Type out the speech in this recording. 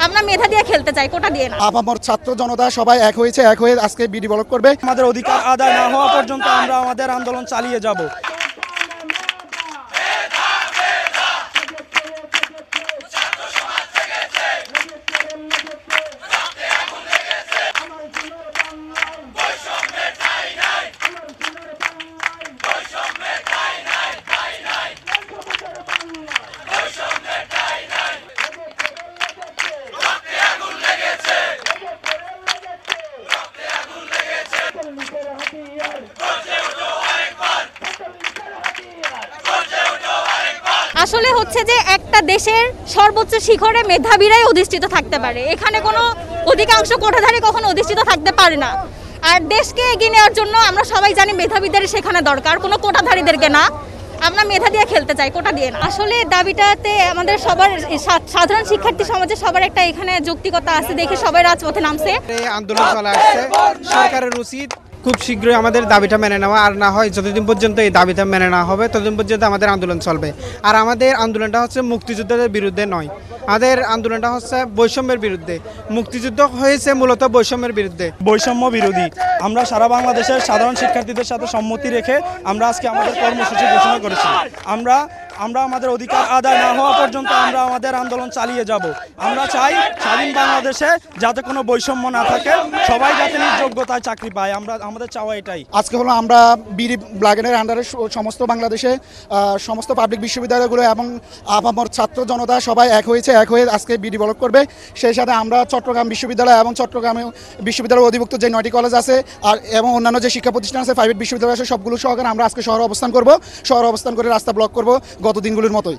আমরা মেধা দিয়ে খেলতে চাই, কোটা দিয়ে না। আপামর ছাত্র জনতা সবাই এক হয়েছে, এক হয়ে আজকে বিডি ব্লক করবে। আমাদের অধিকার আদায় না হওয়া পর্যন্ত আমরা আমাদের আন্দোলন চালিয়ে যাব। আসলে হচ্ছে যে একটা দেশের সর্বোচ্চ শিখরে মেধাবীরাই অধিষ্ঠিত থাকতে পারে, এখানে কোনো অধিকাংশ কোটাধারী কখনো অধিষ্ঠিত থাকতে পারে না। আর দেশকে এগিয়ে নেওয়ার জন্য আমরা সবাই জানি মেধাবীদের সেখানে দরকার, কোনো কোটাধারীদেরকে না। আমরা মেধা দিয়ে খেলতে চাই, কোটা দিয়ে না। আসলে দাবিটাতে আমাদের সবার, সাধারণ শিক্ষার্থী সমাজের সবার একটা এখানে যৌক্তিকতা আছে দেখে সবাই রাজপথে নামছে। এই আন্দোলন চলে আসছে, সরকারের উচিত খুব শীঘ্রই আমাদের দাবিটা মেনে নেওয়া, আর না হয় যতদিন পর্যন্ত এই দাবিটা মেনে নেওয়া হবে ততদিন পর্যন্ত আমাদের আন্দোলন চলবে। আর আমাদের আন্দোলনটা হচ্ছে মুক্তিযুদ্ধের বিরুদ্ধে নয়, আমাদের আন্দোলনটা হচ্ছে বৈষম্যের বিরুদ্ধে। মুক্তিযুদ্ধ হয়েছে মূলত বৈষম্যের বিরুদ্ধে, বৈষম্য বিরোধী। আমরা সারা বাংলাদেশের সাধারণ শিক্ষার্থীদের সাথে সম্মতি রেখে আমরা আজকে আমাদের কর্মসূচি ঘোষণা করেছি। আমরা আমাদের অধিকার আদায় না হওয়া পর্যন্ত আমরা আমাদের আন্দোলন চালিয়ে যাব। আমরা চাই স্বাধীন বাংলাদেশে যাতে কোনো বৈষম্য না থাকে, সবাই যাতে নিজ যোগ্যতায় চাকরি পায়, আমাদের চাওয়া এটাই। আজকে হলো আমরা বিডি ব্লাগেনের আন্ডারে সমস্ত বাংলাদেশে সমস্ত পাবলিক বিশ্ববিদ্যালয়গুলো এবং আপামর ছাত্র জনতা সবাই এক হয়েছে, এক হয়ে আজকে বিডি ব্লক করবে। সেই সাথে আমরা চট্টগ্রাম বিশ্ববিদ্যালয় এবং চট্টগ্রামে বিশ্ববিদ্যালয় অধিভুক্ত যে 9টি কলেজ আছে আর এবং অন্যান্য যে শিক্ষা প্রতিষ্ঠান আছে, প্রাইভেট বিশ্ববিদ্যালয় আছে, সবগুলো সহকারে আমরা আজকে শহরে অবস্থান করব। শহরে অবস্থান করে রাস্তা ব্লক করব গত দিনগুলির মতোই।